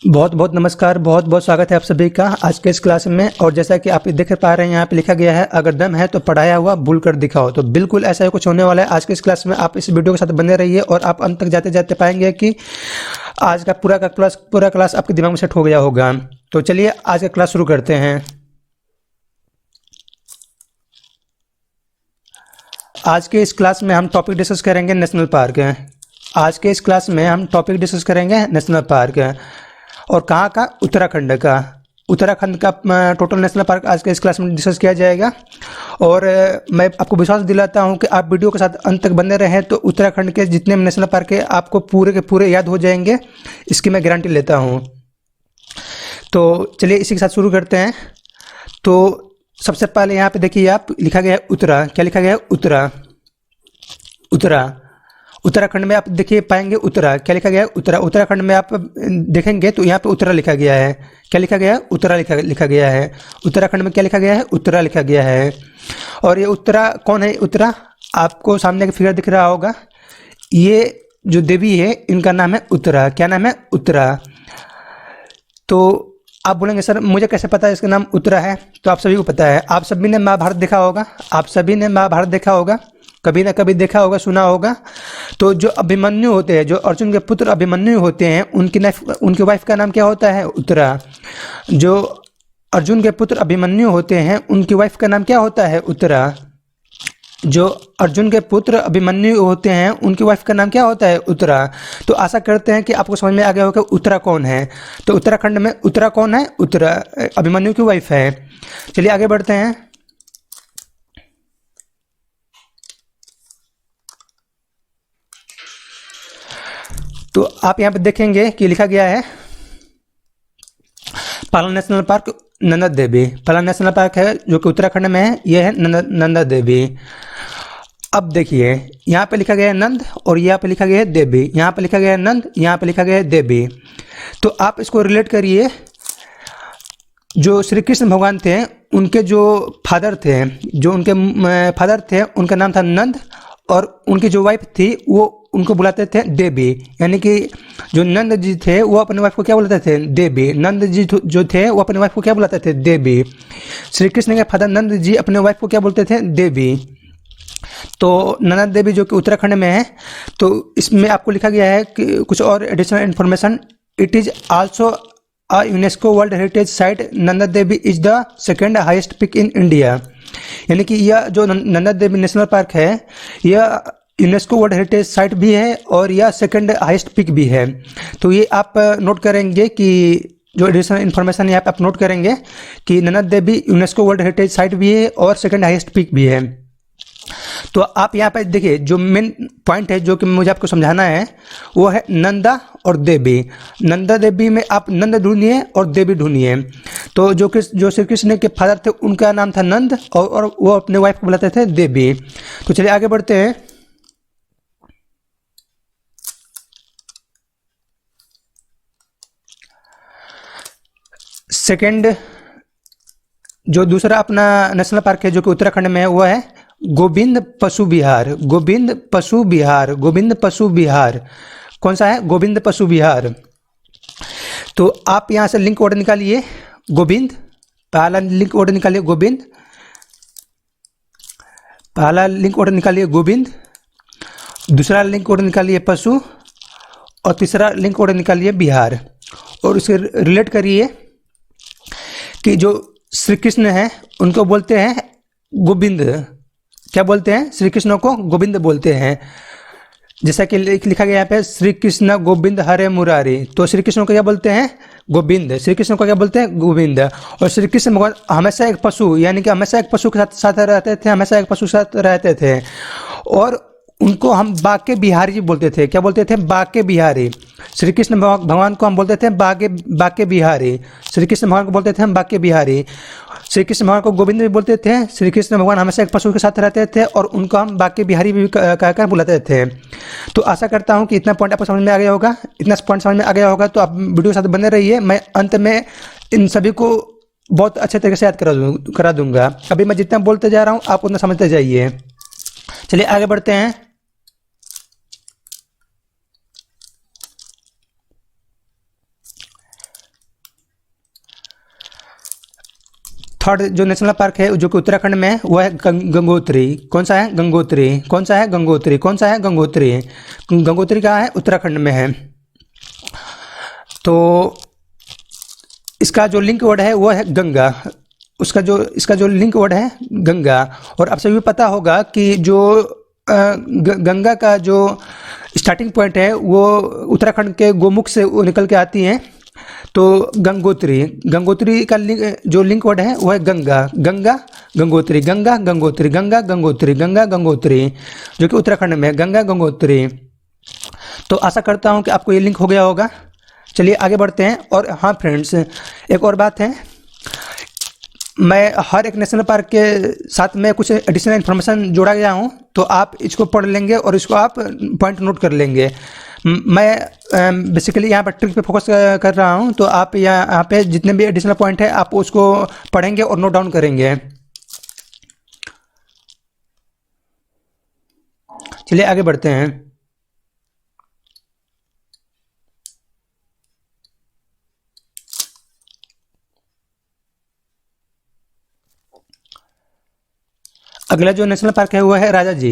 बहुत बहुत नमस्कार, बहुत बहुत स्वागत है आप सभी का आज के इस क्लास में। और जैसा कि आप देख पा रहे हैं, यहाँ पे लिखा गया है अगर दम है तो पढ़ाया हुआ भूल कर दिखाओ। तो बिल्कुल ऐसा ही कुछ होने वाला है आज के इस क्लास में। आप इस वीडियो के साथ बने रहिए और आप अंत तक जाते जाते पाएंगे कि आज का पूरा क्लास आपके दिमाग में सेट हो गया होगा। तो चलिए आज का क्लास शुरू करते हैं। आज के इस क्लास में हम टॉपिक डिस्कस करेंगे नेशनल पार्क। आज के इस क्लास में हम टॉपिक डिस्कस करेंगे नेशनल पार्क और कहाँ का, उत्तराखंड का। उत्तराखंड का टोटल नेशनल पार्क आज के इस क्लास में डिस्कस किया जाएगा। और मैं आपको विश्वास दिलाता हूँ कि आप वीडियो के साथ अंत तक बने रहें तो उत्तराखंड के जितने नेशनल पार्क है आपको पूरे के पूरे याद हो जाएंगे, इसकी मैं गारंटी लेता हूँ। तो चलिए इसी के साथ शुरू करते हैं। तो सबसे पहले यहाँ पे देखिए, आप लिखा गया है उत्तरा। क्या लिखा गया है? उत्तरा। उत्तरा उत्तराखंड में आप देखिए पाएंगे उत्तरा। क्या लिखा गया है? उत्तरा। उत्तराखंड में आप देखेंगे तो यहाँ पे उत्तरा लिखा गया है। क्या लिखा गया है? उत्तरा लिखा गया है। उत्तराखंड में क्या लिखा गया है? उत्तरा लिखा गया है। और ये उत्तरा कौन है? उत्तरा आपको सामने का फिगर दिख रहा होगा, ये जो देवी है इनका नाम है उत्तरा। क्या नाम है? उत्तरा। तो आप बोलेंगे सर मुझे कैसे पता है इसका नाम उत्तरा है? तो आप सभी को पता है, आप सभी ने महाभारत देखा होगा। आप सभी ने महाभारत देखा होगा, कभी ना कभी देखा होगा, सुना होगा। तो जो अभिमन्यु होते हैं, जो अर्जुन के पुत्र अभिमन्यु होते हैं, उनकी वाइफ का नाम क्या होता है? उत्तरा। जो अर्जुन के पुत्र अभिमन्यु होते हैं उनकी वाइफ का नाम क्या होता है? उत्तरा। जो अर्जुन के पुत्र अभिमन्यु होते हैं उनकी वाइफ का नाम क्या होता है? उत्तरा। तो आशा करते हैं कि आपको समझ में आ गया होगा उत्तरा कौन है। तो उत्तराखंड में उत्तरा कौन है? उत्तरा अभिमन्यु की वाइफ है। चलिए आगे बढ़ते हैं। तो आप यहाँ पे देखेंगे कि लिखा गया है पाला नेशनल पार्क नंदा देवी। पाला नेशनल पार्क है जो कि उत्तराखंड में है, यह है नंदा देवी। अब देखिए यहाँ पे लिखा गया है नंद और यहाँ पे लिखा गया है देवी। यहाँ पे लिखा गया है नंद, यहाँ पे लिखा गया है देवी। तो आप इसको रिलेट करिए, जो श्री कृष्ण भगवान थे उनके जो फादर थे, जो उनके फादर थे उनका नाम था नंद, और उनकी जो वाइफ थी वो उनको बुलाते थे देवी। यानी कि जो नंद जी थे वो अपने वाइफ को क्या बुलाते थे? देवी। नंद जी जो थे वो अपने वाइफ को क्या बुलाते थे? देवी। श्री कृष्ण के फादर नंद जी अपने वाइफ को क्या बोलते थे? देवी। तो नंदा देवी जो कि उत्तराखंड में है, तो इसमें आपको लिखा गया है कि कुछ और additional information. It is also a UNESCO world heritage site. Nanda Devi is the second highest peak in India. यानी कि यह जो नंदा देवी नेशनल पार्क है यह यूनेस्को वर्ल्ड हेरिटेज साइट भी है और यह सेकंड हाईएस्ट पीक भी है। तो ये आप नोट करेंगे कि जो एडिशनल इन्फॉर्मेशन यहाँ पे आप नोट करेंगे कि Nanda Devi UNESCO world heritage site भी है और सेकंड हाईएस्ट पीक भी है। तो आप यहाँ पे देखिए जो मेन पॉइंट है जो कि मुझे आपको समझाना है वो है नंदा और देवी। नंदा देवी में आप नंद ढूंढिए और देवी ढूंढिए। तो जो श्री कृष्ण के फादर थे उनका नाम था नंद और वो अपने वाइफ को बुलाते थे देवी। तो चलिए आगे बढ़ते हैं। सेकंड जो दूसरा अपना नेशनल पार्क है जो कि उत्तराखंड में है वो है गोविंद पशु विहार। गोविंद पशु विहार। गोविंद पशु विहार कौन सा है? गोविंद पशु विहार। तो आप यहां से लिंक ऑर्डर निकालिए। गोविंद, पहला लिंक ऑर्डर निकालिए गोविंद। पहला लिंक ऑर्डर निकालिए गोविंद, दूसरा लिंक ऑर्डर निकालिए पशु, और तीसरा लिंक ऑर्डर निकालिए बिहार। और उसे रिलेट करिए कि जो श्री कृष्ण है उनको बोलते हैं गोविंद। क्या बोलते हैं? श्री कृष्ण को गोविंद बोलते हैं। जैसा कि लिखा गया यहाँ पे श्री कृष्ण गोविंद हरे मुरारी। तो श्री कृष्ण को क्या बोलते हैं? गोविंद। श्री कृष्ण को क्या बोलते हैं? गोविंद। और श्री कृष्ण भगवान हमेशा एक पशु, यानी कि हमेशा एक पशु के साथ रहते थे, हमेशा एक पशु के साथ रहते थे। और उनको हम बाके बिहारी जी बोलते थे। क्या बोलते थे? बाके बिहारी। श्री कृष्ण भगवान को हम बोलते थे बाके बिहारी। श्री कृष्ण भगवान को बोलते थे हम बाके बिहारी। श्री कृष्ण भगवान को गोविंद भी बोलते थे। श्री कृष्ण भगवान हमेशा एक पशु के साथ रहते थे और उनको हम बाके बिहारी भी कहकर बुलाते थे। तो आशा करता हूँ कि इतना पॉइंट आपको समझ में आ गया होगा। इतना पॉइंट समझ में आ गया होगा तो आप वीडियो के साथ बने रहिए। मैं अंत में इन सभी को बहुत अच्छे तरीके से याद करा दूंगा। अभी मैं जितना बोलते जा रहा हूँ आप उतना समझते जाइए। चलिए आगे बढ़ते हैं। थर्ड जो नेशनल पार्क है जो कि उत्तराखंड में है वो है गंगोत्री। कौन सा है? गंगोत्री। कौन सा है? गंगोत्री। कौन सा है? गंगोत्री। गंगोत्री कहाँ है? उत्तराखंड में है। तो इसका जो लिंक वर्ड है वो है गंगा। इसका जो लिंक वर्ड है गंगा। और आप सभी पता होगा कि जो गंगा का जो स्टार्टिंग पॉइंट है वो उत्तराखंड के गोमुख से वो निकल के आती है। तो गंगोत्री का जो लिंक वर्ड है वो है गंगा। गंगा गंगोत्री, गंगा गंगोत्री, गंगा गंगोत्री, गंगा गंगोत्री, जो कि उत्तराखंड में है, गंगा गंगोत्री। तो आशा करता हूँ कि आपको ये लिंक हो गया होगा। चलिए आगे बढ़ते हैं। और हाँ फ्रेंड्स, एक और बात है, मैं हर एक नेशनल पार्क के साथ में कुछ एडिशनल इन्फॉर्मेशन जोड़ा गया हूँ, तो आप इसको पढ़ लेंगे और इसको आप पॉइंट नोट कर लेंगे। मैं बेसिकली यहाँ पर ट्रिक पे फोकस कर रहा हूँ, तो आप यहाँ पे जितने भी एडिशनल पॉइंट है आप उसको पढ़ेंगे और नोट डाउन करेंगे। चलिए आगे बढ़ते हैं। अगला जो नेशनल पार्क है वो है राजा जी।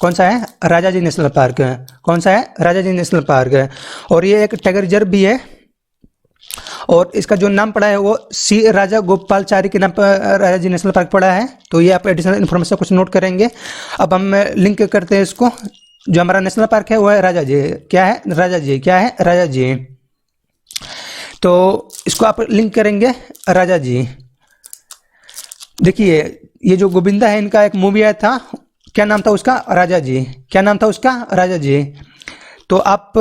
कौन सा है? राजा जी नेशनल पार्क। कौन सा है? राजा जी नेशनल पार्क। और ये एक टाइगर रिजर्व भी है, और इसका जो नाम पड़ा है वो सी राजा गोपालचारी के नाम पर राजा जी नेशनल पार्क पड़ा है। तो ये आप एडिशनल इन्फॉर्मेशन कुछ नोट करेंगे। अब हम लिंक करते हैं इसको। जो हमारा नेशनल पार्क है वो है राजा जी। क्या है? राजा जी। क्या है? राजा जी। तो इसको आप लिंक करेंगे राजा जी। देखिए, ये जो गोविंदा है इनका एक मूवी आया था, क्या नाम था उसका? राजा जी। क्या नाम था उसका? राजा जी। तो आप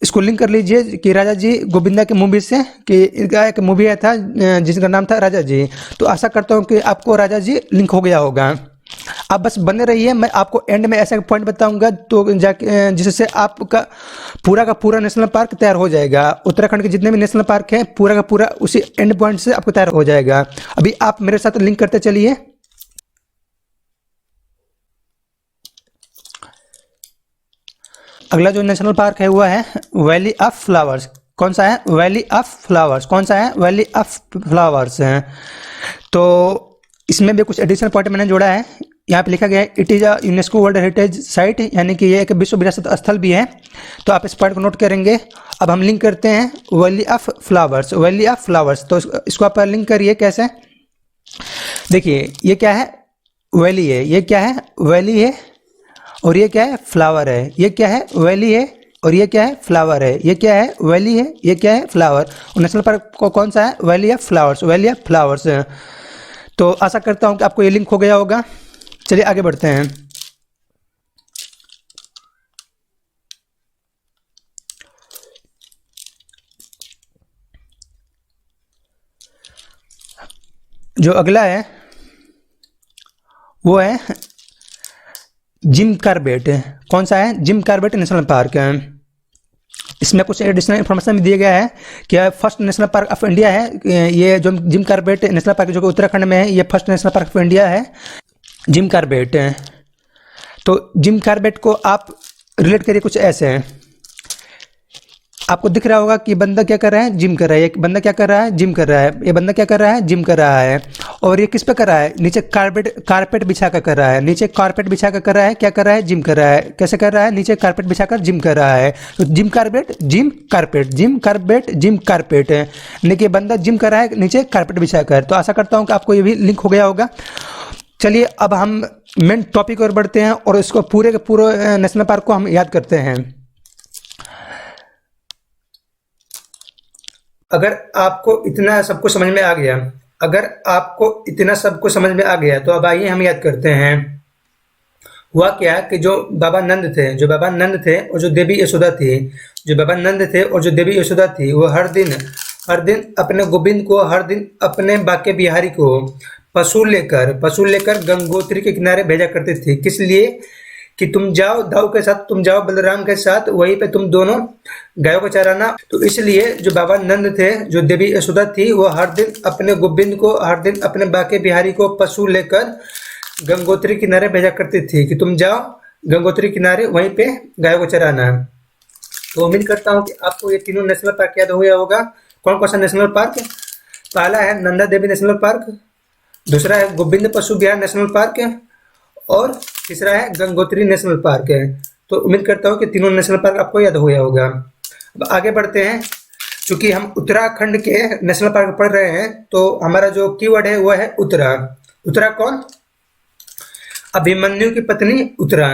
इसको लिंक कर लीजिए कि राजा जी गोविंदा के मूवी से, कि इनका एक मूवी आया था जिसका नाम था राजा जी। तो आशा करता हूँ कि आपको राजा जी लिंक हो गया होगा। आप बस बने रहिए, मैं आपको एंड में ऐसा पॉइंट बताऊंगा तो जाके जिससे आपका पूरा का पूरा नेशनल पार्क तैयार हो जाएगा। उत्तराखंड के जितने भी नेशनल पार्क हैं पूरा का पूरा उसी एंड पॉइंट से आपको तैयार हो जाएगा। अभी आप मेरे साथ लिंक करते चलिए। अगला जो नेशनल पार्क है वो है वैली ऑफ फ्लावर्स। कौन सा है? Valley of flowers. कौन सा है? वैली ऑफ फ्लावर्स है। तो इसमें भी कुछ एडिशनल पॉइंट मैंने जोड़ा है। यहाँ पे लिखा गया है it is a UNESCO world heritage site, यानी कि ये एक विश्व विरासत स्थल भी है। तो आप इस पॉइंट को नोट करेंगे। अब हम लिंक करते हैं valley of flowers. Valley of flowers, तो इसको आप लिंक करिए। कैसे? देखिए, ये क्या है? वैली है। ये क्या है? वैली है। और ये क्या है? फ्लावर है। ये क्या है? वैली है। और ये क्या है? फ्लावर है। ये क्या है? वैली है। ये क्या है? फ्लावर। और नेशनल पार्क को कौन सा है? Valley of flowers. Valley of flowers. तो आशा करता हूँ कि आपको ये लिंक हो गया होगा। चलिए आगे बढ़ते हैं। जो अगला है वो है जिम कॉर्बेट। कौन सा है? जिम कॉर्बेट नेशनल पार्क है। इसमें कुछ एडिशनल इन्फॉर्मेशन भी दिया गया है कि first national park of India है। ये जो जिम कॉर्बेट नेशनल पार्क जो कि उत्तराखंड में है, ये first national park of India है, जिम कॉर्बेट। तो जिम कॉर्बेट को आप रिलेट करिए कुछ ऐसे हैं। आपको दिख रहा होगा कि बंदा क्या कर रहा है? जिम कर रहा है। एक बंदा क्या कर रहा है? जिम कर रहा है। ये बंदा क्या कर रहा है? जिम कर रहा है। और ये किस पे कर रहा है? नीचे कारपेट बिछा कर रहा है। नीचे कारपेट बिछा कर रहा है। क्या कर रहा है? जिम कर रहा है। कैसे कर रहा है? नीचे कारपेट बिछाकर जिम कर रहा है। तो gym carpet, gym carpet, gym carpet, gym carpet. देखिए, बंदा जिम कर रहा है नीचे कारपेट बिछाकर। तो आशा करता हूँ कि आपको ये भी लिंक हो गया होगा। चलिए अब हम मेन टॉपिक और बढ़ते हैं और इसको पूरे के पूरे नेशनल पार्क को हम याद करते हैं। अगर आपको इतना सब कुछ समझ में आ गया, अगर आपको इतना सब कुछ समझ में आ गया तो अब आइए हम याद करते हैं। हुआ क्या कि जो बाबा नंद थे और जो देवी यशोदा थी, वो हर दिन अपने गोविंद को, हर दिन अपने बाके बिहारी को पशु लेकर गंगोत्री के किनारे भेजा करते थे। किस लिए? कि तुम जाओ दाऊ के साथ, तुम जाओ बलराम के साथ, वहीं पे तुम दोनों गायों को चराना। तो इसलिए जो बाबा नंद थे, जो देवी यशोदा थी, वो हर दिन अपने गोविंद को, हर दिन अपने बाके बिहारी को पशु लेकर गंगोत्री किनारे भेजा करती थी कि तुम जाओ गंगोत्री किनारे, वहीं पे गायों को चराना। तो उम्मीद करता हूँ कि आपको ये तीनों नेशनल पार्क याद हो गया होगा। कौन कौन सा नेशनल पार्क? पहला है नंदा देवी नेशनल पार्क, दूसरा है गोविंद पशु विहार नेशनल पार्क, और तीसरा है गंगोत्री नेशनल पार्क है। तो उम्मीद करता हूँ कि तीनों नेशनल पार्क आपको याद हो गया होगा। अब आगे बढ़ते हैं। चूंकि हम उत्तराखंड के नेशनल पार्क पढ़ रहे हैं, तो हमारा जो कीवर्ड है वह है उत्तरा। उत्तरा कौन? अभिमन्यु की पत्नी उत्तरा।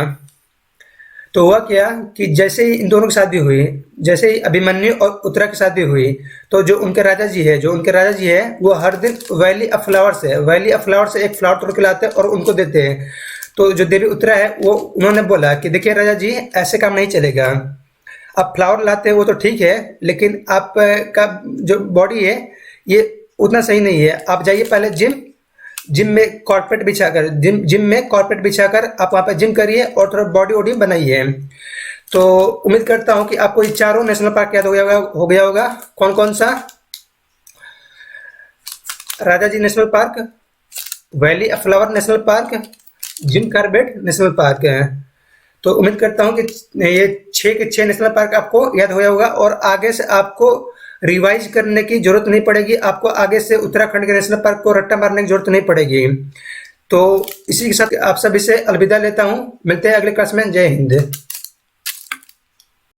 तो हुआ क्या कि जैसे ही इन दोनों की शादी हुई, जैसे ही अभिमन्यु और उत्तरा की शादी हुई, तो जो उनके राजा जी है वो हर दिन वैली ऑफ फ्लावर्स से एक फ्लावर तोड़ के लाते हैं और उनको देते हैं। तो जो देवी उत्तरा है वो उन्होंने बोला कि देखिए राजा जी, ऐसे काम नहीं चलेगा। आप फ्लावर लाते हैं वो तो ठीक है, लेकिन आपका जो बॉडी है ये उतना सही नहीं है। आप जाइए पहले जिम में कॉर्पेट बिछाकर आप वहाँ पे जिम करिए और थोड़ा बॉडी वॉडी बनाइए। तो उम्मीद करता हूँ कि आपको ये चारों नेशनल पार्क याद हो गया होगा। कौन कौन सा? Rajaji national park, valley of flower national park, Jim Corbett national park है। तो उम्मीद करता हूँ कि ये 6 के 6 नेशनल पार्क आपको याद हो गया होगा, और आगे से आपको रिवाइज करने की जरूरत नहीं पड़ेगी। आपको आगे से उत्तराखंड के नेशनल पार्क को रट्टा मारने की जरूरत नहीं पड़ेगी। तो इसी के साथ आप सभी से अलविदा लेता हूँ। मिलते हैं अगले क्लास में। जय हिंद।